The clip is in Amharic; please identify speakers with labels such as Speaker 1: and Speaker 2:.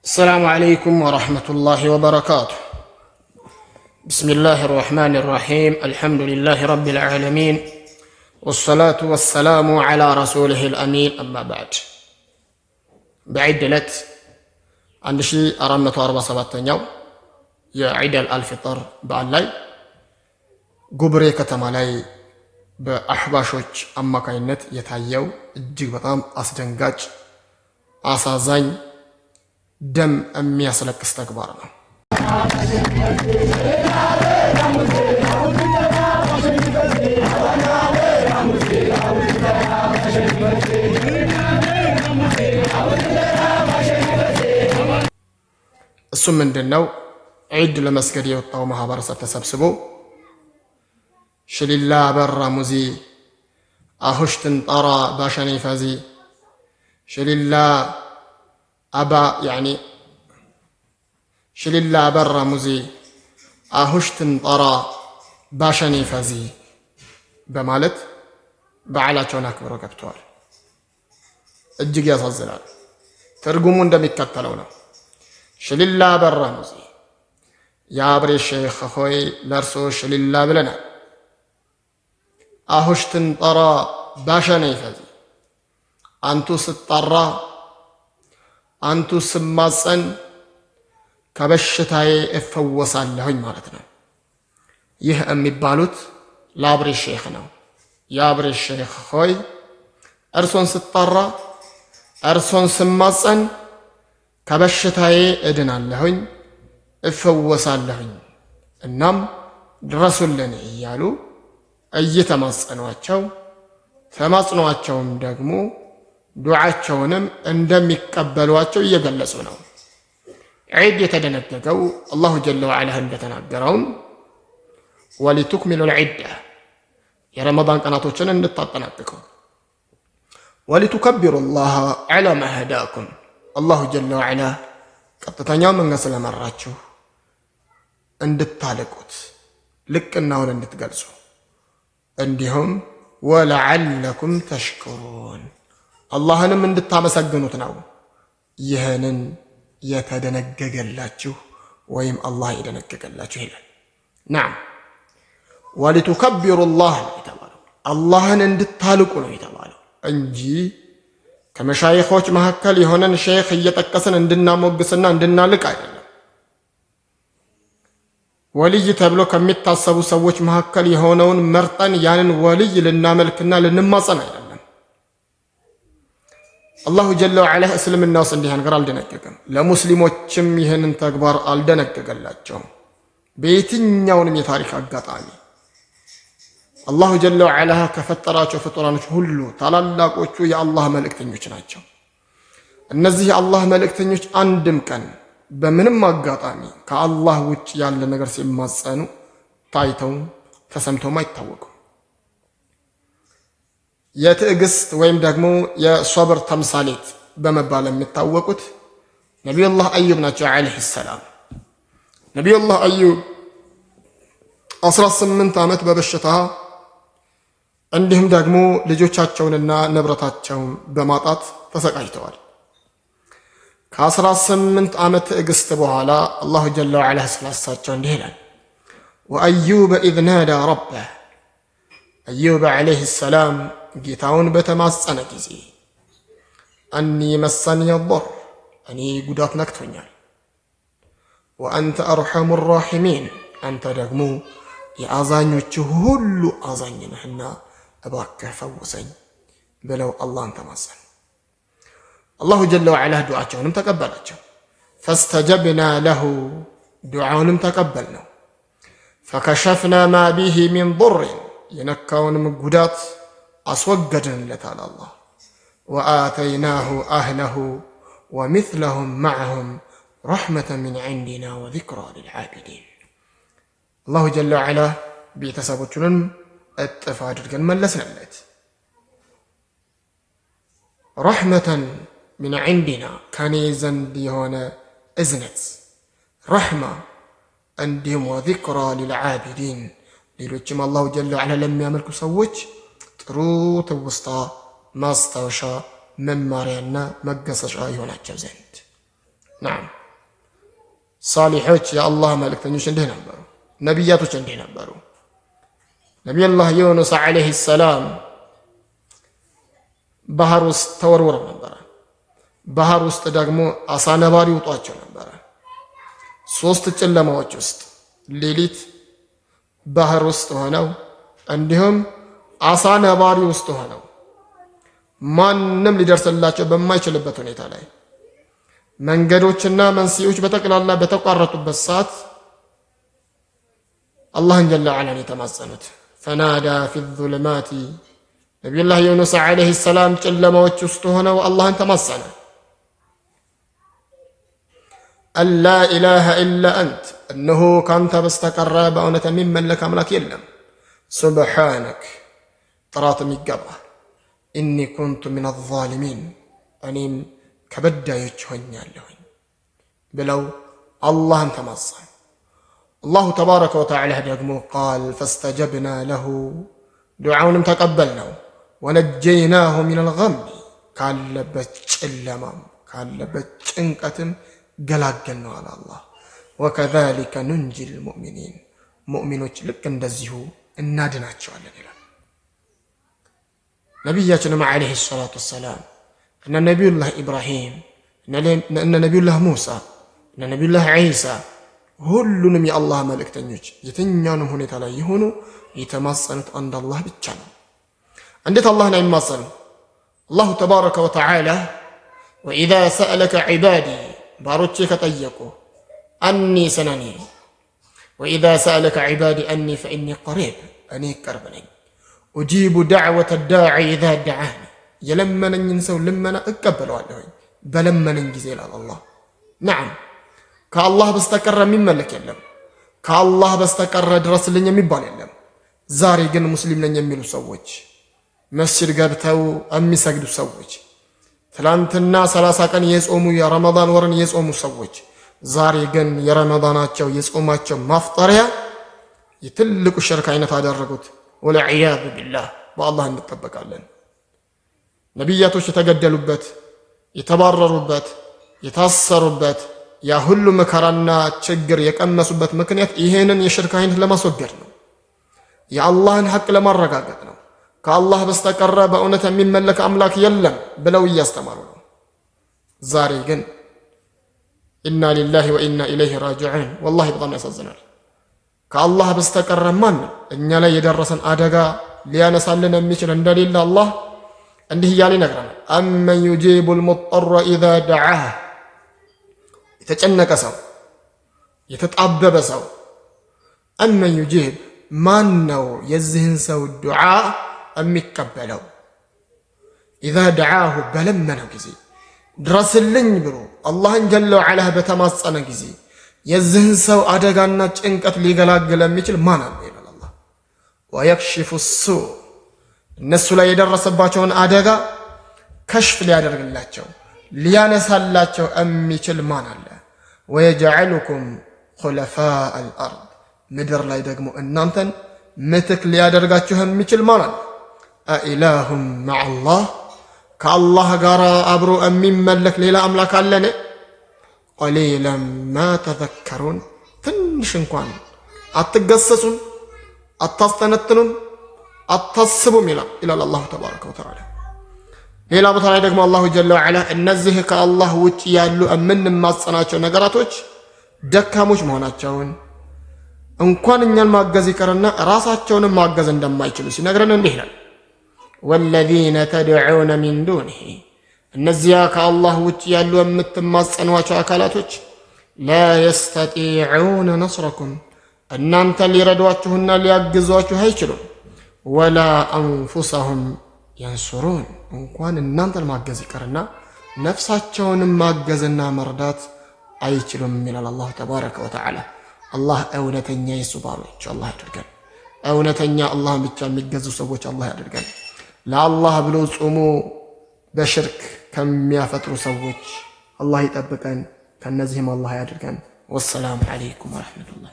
Speaker 1: السلام عليكم ورحمة الله وبركاته. بسم الله الرحمن الرحيم. الحمد لله رب العالمين، والصلاة والسلام على رسوله الأمين. أما بعد، بعدلت عند شيء أرمت 47 يوم يا عيد الفطر بالله قبري كتمالاي በአህባሾች አማካይነት የታየው እጅግ በጣም አስደንጋጭ አሳዛኝ ደም የሚያስለቅስ ተግባር ነው። እሱ ምንድነው? ዒድ ለመስገድ የወጣው ማህበረሰብ ተሰብስቦ ሽሊላ በራ ሙዚ አሁሽትን ጠራ ባሸኔ ፈዚ ሽሊላ አባ ያኒ ሽሊላ በራ ሙዚ አሁሽትን ጠራ ባሸኔ ፈዚ በማለት በዓላቸውን አክብረው ገብተዋል። እጅግ ያሳዝናል። ትርጉሙ እንደሚከተለው ነው። ሽሊላ በራ ሙዚ የአብሬ ሼኽ ሆይ ለእርሶ ሽሊላ ብለናል። አሁሽትን ጠራ ባሸኔ ፈዚ አንቱ ስጠራ አንቱ ስማጸን ከበሽታዬ እፈወሳለሁኝ ማለት ነው። ይህ የሚባሉት ለአብሬ ሼኽ ነው። የአብሬ ሼኽ ሆይ እርሶን ስጠራ እርሶን ስማጸን ከበሽታዬ እድናለሁኝ እፈወሳለሁኝ፣ እናም ድረሱልን እያሉ እየተማጸኗቸው ተማጽኗቸውም ደግሞ ዱዓቸውንም እንደሚቀበሏቸው እየገለጹ ነው። ዒድ የተደነገገው አላሁ ጀለ ወዐላ እንደተናገረውም ወሊቱክሚሉ ልዒዳ የረመዳን ቀናቶችን እንድታጠናቅቁ ወሊቱከቢሩ ላህ ዐላ ማ ሀዳኩም አላሁ ጀለ ወዐላ ቀጥተኛው መንገድ ስለመራችሁ እንድታልቁት ልቅናውን እንድትገልጹ እንዲሁም ወለዐለኩም ተሽኩሩን አላህንም እንድታመሰግኑት ነው ይህንን የተደነገገላችሁ ወይም አላህ የደነገገላችሁ ይላል። ናም ወሊቱከቢሩ ላህ ነው የተባለው፣ አላህን እንድታልቁ ነው የተባለው እንጂ ከመሻይኾች መካከል የሆነን ሼኽ እየጠቀስን እንድናሞግስና እንድናልቅ አይደለም። ወልይ ተብሎ ከሚታሰቡ ሰዎች መካከል የሆነውን መርጠን ያንን ወልይ ልናመልክና ልንማጸን አይደለም። አላሁ ጀለ ወዐላ እስልምና ውስጥ እንዲህ ነገር አልደነገገም። ለሙስሊሞችም ይህንን ተግባር አልደነገገላቸውም። በየትኛውንም የታሪክ አጋጣሚ አላሁ ጀለ ወዐላ ከፈጠራቸው ፍጡራኖች ሁሉ ታላላቆቹ የአላህ መልእክተኞች ናቸው። እነዚህ የአላህ መልእክተኞች አንድም ቀን በምንም አጋጣሚ ከአላህ ውጭ ያለ ነገር ሲማጸኑ ታይተውም ተሰምተውም አይታወቁም። የትዕግስት ወይም ደግሞ የሶብር ተምሳሌት በመባል የሚታወቁት ነቢዩላህ አዩብ ናቸው ዐለይሂ ሰላም። ነቢዩላህ አዩብ 18 ዓመት በበሽታ እንዲሁም ደግሞ ልጆቻቸውንና ንብረታቸውን በማጣት ተሰቃይተዋል። ከ18 ዓመት ትዕግስት በኋላ አላሁ ጀለ ወዐላ ስላሳቸው እንዲህ ይላል፣ ወአዩበ ኢዝ ናዳ ረበህ አዩብ ዐለይሂ ሰላም ጌታውን በተማጸነ ጊዜ አኒ መሰኒ ضር እኔ ጉዳት ነክቶኛል፣ ወአንተ አርሐሙ ራሒሚን አንተ ደግሞ የአዛኞች ሁሉ አዛኝ ነህና እባክህ ፈውሰኝ ብለው አላህን ተማጸኑ። አላሁ ጀለ ወዐላ ዱዓቸውንም ተቀበላቸው። ፈስተጀብና ለሁ ዱዓውንም ተቀበል ነው። ፈከሸፍና ማ ቢሂ ሚን ضርን የነካውንም ጉዳት አስወገድንለታል አላህ። ወአተይናሁ አህለሁ ወሚስለሁም መዐሁም ረሕመተን ሚን ዒንዲና ወዚክራ ሊልዓቢዲን አላሁ ጀለ ወዐላ ቤተሰቦቹንም እጥፍ አድርገን መለስንለት። ረሕመተን ሚን ዒንዲና ከኔ ዘንድ የሆነ እዝነት ረሕማ፣ እንዲሁም ወዚክራ ሊልዓቢዲን ሌሎችም አላሁ ጀለ ወዐላ ለሚያመልኩ ሰዎች ጥሩ ትውስታ ማስታወሻ መማሪያና መገሰጫ ይሆናቸው ዘንድ ናም ሳሊሖች የአላህ መልእክተኞች እንዲህ ነበሩ። ነቢያቶች እንዲህ ነበሩ። ነቢዩላህ ዩኑስ ዓለይሂ ሰላም ባህር ውስጥ ተወርውረው ነበረ። ባህር ውስጥ ደግሞ አሳ ነባሪ ውጧቸው ነበረ። 3 ጨለማዎች ውስጥ ሌሊት ባህር ውስጥ ሆነው እንዲሁም አሳ ነባሪ ውስጥ ሆነው ማንም ሊደርስላቸው በማይችልበት ሁኔታ ላይ መንገዶችና መንስኤዎች በጠቅላላ በተቋረጡበት ሰዓት አላህን ጀለ ወዐላን የተማጸኑት። ፈናዳ ፊ ዙሉማቲ ነቢዩላህ ዩኑስ ዓለይሂ ሰላም ጨለማዎች ውስጥ ሆነው አላህን ተማጸነ። አላ ኢላሃ ኢላ አንት እነሆ ካንተ በስተቀረ በእውነት የሚመለክ አምላክ የለም። ሱብሓነክ ጥራትም ይገባል። ኢኒ ኩንቱ ሚነ ዛሊሚን እኔም ከበዳዮች ሆኛለሁኝ ብለው አላህን ተማጸኑ። አላሁ ተባረከ ወተዓላ ደግሞ ቃል ፈስተጀብና ለሁ ዱዓውንም ተቀበልነው። ወነጀይናሁ ሚነል ገም ካለበት ጨለማም ካለበት ጭንቀትም ገላገልነው አለ አላህ። ወከዛሊከ ኑንጂል ሙእሚኒን ሙእሚኖች ልክ እንደዚሁ እናድናቸዋለን ይላል። ነቢያችንም ዓለይሂ ሰላቱ ወሰላም እነ ነቢዩላህ ኢብራሂም እነ ነቢዩላህ ሙሳ እነ ነቢዩላህ ዒሳ ሁሉንም የአላህ መልእክተኞች የትኛውንም ሁኔታ ላይ የሆኑ የተማጸኑት አንድ አላህ ብቻ ነው። እንዴት አላህን አይማጸኑ? አላሁ ተባረከ ወተዓላ ወኢዛ ሰአለከ ዒባዲ ባሮቼ ከጠየቁ አኒ ሰነኒ ወኢዛ ሰአለከ ዒባዲ አኒ ፈኢኒ ቀሪብ እኔ ቅርብ ነኝ ኡጂቡ ዳዕወተ ዳዒ ኢዛ ደዓኒ የለመነኝን ሰው ልመና እቀበለዋለሁኝ በለመነኝ ጊዜ ይላል አላህ። ነዓም ከአላህ በስተቀረ የሚመለክ የለም። ከአላህ በስተቀረ ድረስልኝ የሚባል የለም። ዛሬ ግን ሙስሊም ነኝ የሚሉ ሰዎች፣ መስጂድ ገብተው የሚሰግዱ ሰዎች፣ ትላንትና 30 ቀን የጾሙ የረመዳን ወርን የጾሙ ሰዎች ዛሬ ግን የረመዳናቸው የጾማቸው ማፍጠሪያ የትልቁ ሽርክ አይነት አደረጉት። ወለዒያዙ ቢላህ በአላህ እንጠበቃለን። ነቢያቶች የተገደሉበት የተባረሩበት የታሰሩበት ያ ሁሉ መከራና ችግር የቀመሱበት ምክንያት ይሄንን የሽርክ አይነት ለማስወገድ ነው። የአላህን ሐቅ ለማረጋገጥ ነው። ከአላህ በስተቀረ በእውነት የሚመለክ አምላክ የለም ብለው እያስተማሩ ነው። ዛሬ ግን ኢና ሊላሂ ወኢና ኢለይሂ ራጂዑን ወላሂ በጣም ያሳዝናል። ከአላህ በስተቀረ ማንም እኛ ላይ የደረሰን አደጋ ሊያነሳልን የሚችል እንደሌለ አላህ እንዲህ እያለ ይነግረናል። አመን ዩጂቡል ሙጠረ ኢዛ ደዓህ የተጨነቀ ሰው የተጣበበ ሰው አመን ዩጂብ ማን ነው የዚህን ሰው ዱዓ የሚቀበለው? ኢዛ ደዓሁ በለመነው ጊዜ ድረስልኝ ብሎ አላህን ጀለ ወዐላ በተማጸነ ጊዜ የዚህን ሰው አደጋና ጭንቀት ሊገላግል የሚችል ማን አለ ይላል አላህ። ወየክሽፉ ሱእ እነሱ ላይ የደረሰባቸውን አደጋ ከሽፍ ሊያደርግላቸው ሊያነሳላቸው የሚችል ማን አለ? ወየጀዐሉኩም ኹለፋአል አርድ ምድር ላይ ደግሞ እናንተን ምትክ ሊያደርጋችሁ የሚችል ማን አለ? አኢላሁም መዐላህ ከአላህ ጋር አብሮ የሚመለክ ሌላ አምላክ አለን? ቀሊለን ማ ተዘከሩን ትንሽ እንኳን አትገሰጹም፣ አታስተነትኑም፣ አታስቡም ይላል አላሁ ተባረከ ወተዓላ። ሌላ ቦታ ላይ ደግሞ አላሁ ጀለ ወዐላ እነዚህ ከአላህ ውጭ ያሉ የምንማጸናቸው ነገራቶች ደካሞች መሆናቸውን እንኳን እኛን ማገዝ ይቀርና ራሳቸውንም ማገዝ እንደማይችሉ ሲነግረን እንዲህ ይላል። ወለዚነ ተድዑነ ሚን ዱኒሂ እነዚያ ከአላህ ውጭ ያሉ የምትማጸኗቸው አካላቶች ላ የስተጢዑነ ነስረኩም እናንተን ሊረዷችሁና ሊያግዟችሁ አይችሉም። ወላ አንፉሰሁም የንሱሩን እንኳን እናንተን ማገዝ ይቀርና ነፍሳቸውንም ማገዝና መርዳት አይችሉም ይላል አላሁ ተባረከ ወተዓላ። አላህ እውነተኛ የሱ ባሮች አላህ ያድርገን። እውነተኛ አላህን ብቻ የሚገዙ ሰዎች አላህ ያድርገን። ለአላህ ብሎ ጾሙ በሽርክ ከሚያፈጥሩ ሰዎች አላህ ይጠብቀን። ከነዚህም አላህ ያድርገን። ወሰላሙ ዓለይኩም ወረሕመቱላህ